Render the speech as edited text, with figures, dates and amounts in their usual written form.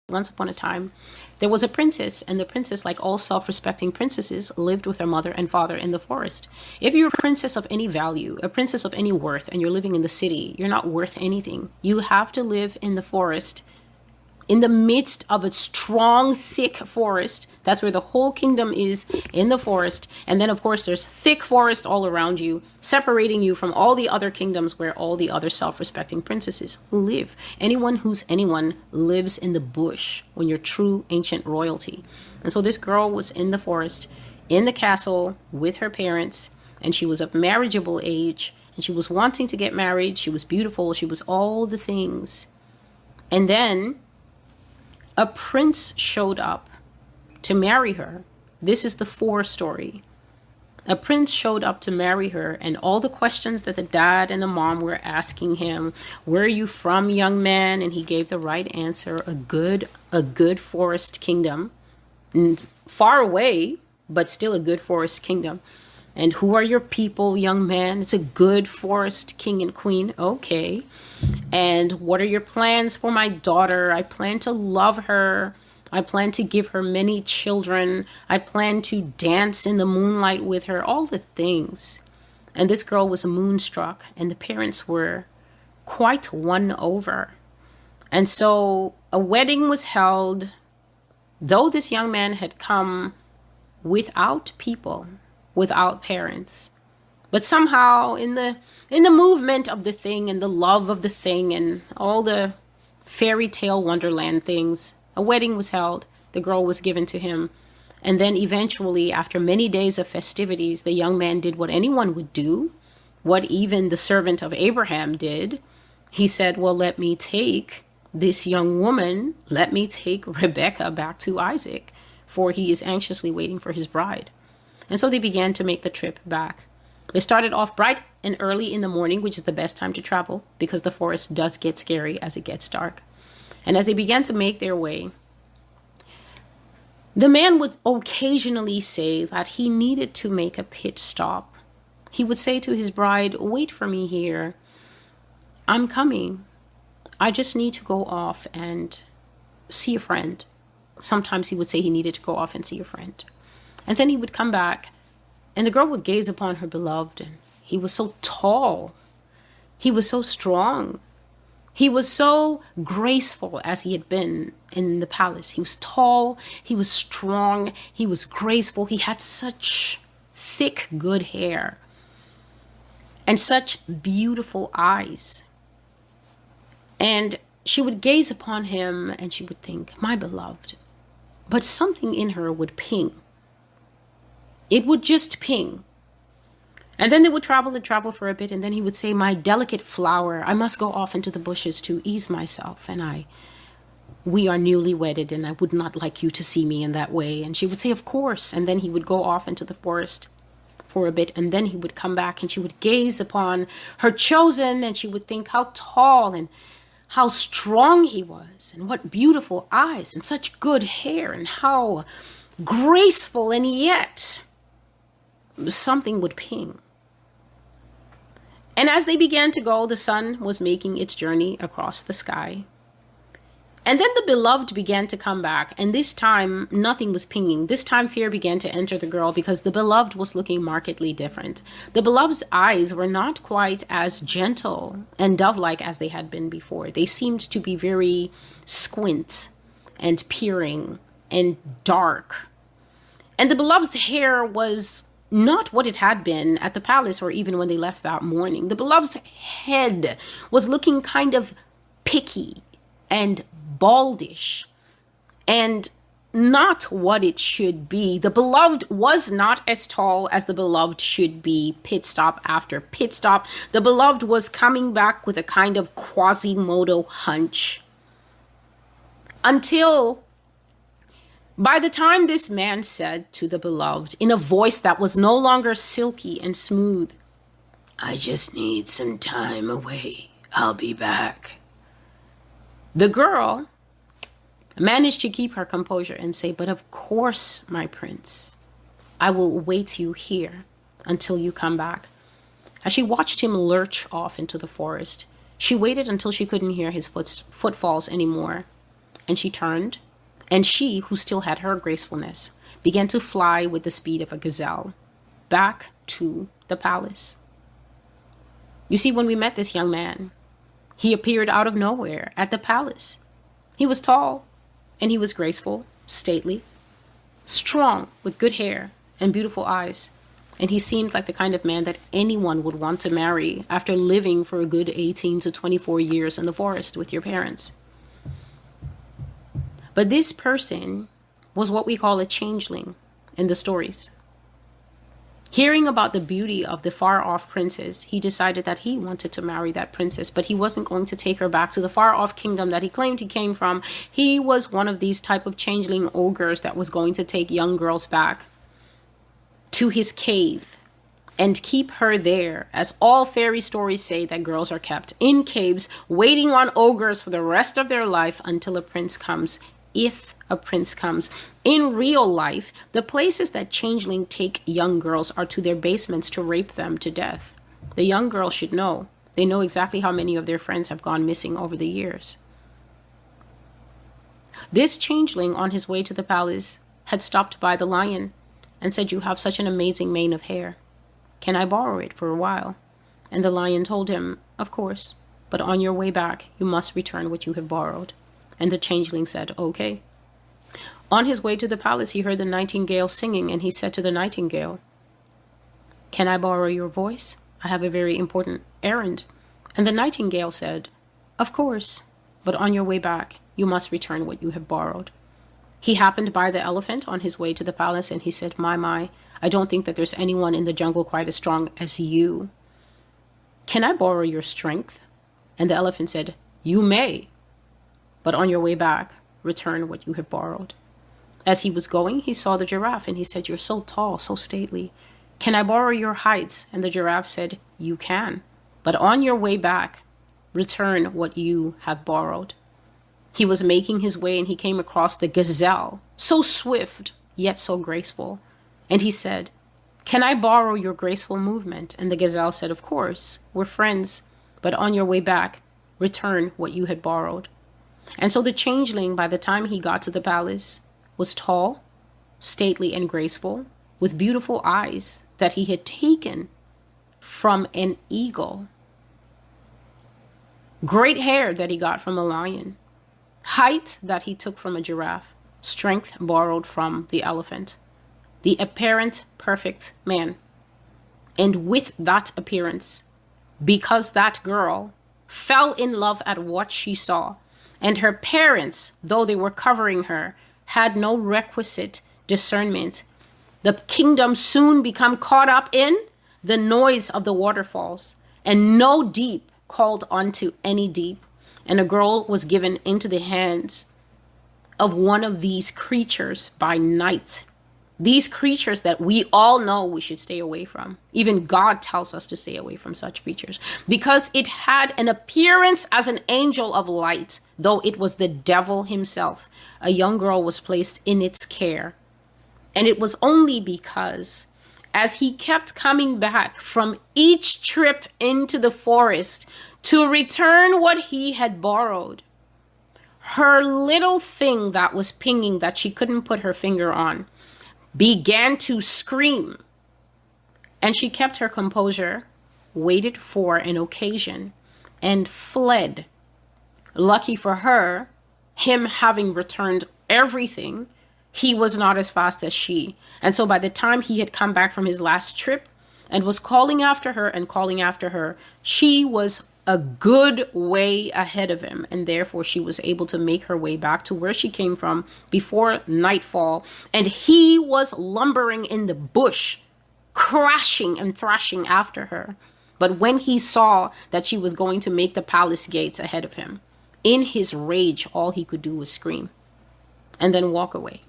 Once upon a time, there was a princess, and the princess, like all self-respecting princesses, lived with her mother and father in the forest. If you're a princess of any value, a princess of any worth, and you're living in the city, you're not worth anything. You have to live in the forest, in the midst of a strong, thick forest. That's where the whole kingdom is, in the forest. And then, of course, there's thick forest all around you, separating you from all the other kingdoms where all the other self-respecting princesses live. Anyone who's anyone lives in the bush when you're true ancient royalty. And so this girl was in the forest, in the castle with her parents, and she was of marriageable age, and she was wanting to get married. She was beautiful. She was all the things. And then a prince showed up to marry her. This is the 4 story. A prince showed up to marry her, and all the questions that the dad and the mom were asking him, where are you from, young man? And he gave the right answer, a good forest kingdom. And far away, but still a good forest kingdom. And who are your people, young man? It's a good forest king and queen. Okay. And what are your plans for my daughter? I plan to love her. I plan to give her many children. I plan to dance in the moonlight with her. All the things. And this girl was moonstruck, and the parents were quite won over. And so a wedding was held, though this young man had come without people, without parents. But somehow in the movement of the thing and the love of the thing and all the fairy tale wonderland things, a wedding was held. The girl was given to him. And then eventually, after many days of festivities, the young man did what anyone would do, what even the servant of Abraham did. He said, well, let me take this young woman, let me take Rebecca back to Isaac, for he is anxiously waiting for his bride. And so they began to make the trip back. They started off bright and early in the morning, which is the best time to travel because the forest does get scary as it gets dark. And as they began to make their way, the man would occasionally say that he needed to make a pit stop. He would say to his bride, wait for me here. I'm coming. I just need to go off and see a friend. Sometimes he would say he needed to go off and see a friend. And then he would come back, and the girl would gaze upon her beloved, and he was so tall. He was so strong. He was so graceful as he had been in the palace. He was tall, he was strong, he was graceful. He had such thick, good hair and such beautiful eyes. And she would gaze upon him and she would think, my beloved. But something in her would ping. It would just ping. And then they would travel and travel for a bit. And then he would say, my delicate flower, I must go off into the bushes to ease myself. And we are newly wedded and I would not like you to see me in that way. And she would say, of course. And then he would go off into the forest for a bit. And then he would come back and she would gaze upon her chosen. And she would think how tall and how strong he was. And what beautiful eyes and such good hair. And how graceful, and yet something would ping. And as they began to go, the sun was making its journey across the sky. And then the beloved began to come back, and this time nothing was pinging. This time fear began to enter the girl because the beloved was looking markedly different. The beloved's eyes were not quite as gentle and dove-like as they had been before. They seemed to be very squint and peering and dark. And the beloved's hair was not what it had been at the palace or even when they left that morning. The beloved's head was looking kind of picky and baldish and not what it should be. The beloved was not as tall as the beloved should be. Pit stop after pit stop. The beloved was coming back with a kind of Quasimodo hunch. Until by the time this man said to the beloved, in a voice that was no longer silky and smooth, I just need some time away. I'll be back. The girl managed to keep her composure and say, but of course, my prince, I will wait you here until you come back. As she watched him lurch off into the forest, she waited until she couldn't hear his footfalls anymore. And she turned, and she, who still had her gracefulness, began to fly with the speed of a gazelle back to the palace. You see, when we met this young man, he appeared out of nowhere at the palace. He was tall, and he was graceful, stately, strong, with good hair and beautiful eyes. And he seemed like the kind of man that anyone would want to marry after living for a good 18 to 24 years in the forest with your parents. But this person was what we call a changeling in the stories. Hearing about the beauty of the far-off princess, he decided that he wanted to marry that princess, but he wasn't going to take her back to the far-off kingdom that he claimed he came from. He was one of these type of changeling ogres that was going to take young girls back to his cave and keep her there, as all fairy stories say that girls are kept in caves, waiting on ogres for the rest of their life until a prince comes, if a prince comes. In real life, the places that changeling take young girls are to their basements to rape them to death. The young girls should know. They know exactly how many of their friends have gone missing over the years. This changeling, on his way to the palace, had stopped by the lion and said, "You have such an amazing mane of hair. Can I borrow it for a while?" And the lion told him, "Of course, but on your way back, you must return what you have borrowed." And the changeling said, "Okay." On his way to the palace, he heard the nightingale singing, and he said to the nightingale, "Can I borrow your voice? I have a very important errand." And the nightingale said, "Of course, but on your way back, you must return what you have borrowed." He happened by the elephant on his way to the palace, and he said, My, I don't think that there's anyone in the jungle quite as strong as you. Can I borrow your strength?" And the elephant said, "You may, but on your way back, return what you have borrowed." As he was going, he saw the giraffe, and he said, "You're so tall, so stately. Can I borrow your heights?" And the giraffe said, "You can, but on your way back, return what you have borrowed." He was making his way, and he came across the gazelle, so swift, yet so graceful. And he said, "Can I borrow your graceful movement?" And the gazelle said, "Of course, we're friends, but on your way back, return what you had borrowed." And so the changeling, by the time he got to the palace, was tall, stately, and graceful, with beautiful eyes that he had taken from an eagle, great hair that he got from a lion, height that he took from a giraffe, strength borrowed from the elephant, the apparent perfect man. And with that appearance, because that girl fell in love at what she saw, and her parents, though they were covering her, had no requisite discernment, the kingdom soon became caught up in the noise of the waterfalls, and no deep called unto any deep. And a girl was given into the hands of one of these creatures by night. These creatures that we all know we should stay away from. Even God tells us to stay away from such creatures, because it had an appearance as an angel of light, though it was the devil himself. A young girl was placed in its care. And it was only because, as he kept coming back from each trip into the forest to return what he had borrowed, her little thing that was pinging that she couldn't put her finger on began to scream. And she kept her composure, waited for an occasion, and fled. Lucky for her, him having returned everything, he was not as fast as she. And so by the time he had come back from his last trip and was calling after her, she was a good way ahead of him, and therefore she was able to make her way back to where she came from before nightfall. And he was lumbering in the bush, crashing and thrashing after her. But when he saw that she was going to make the palace gates ahead of him, in his rage, all he could do was scream and then walk away.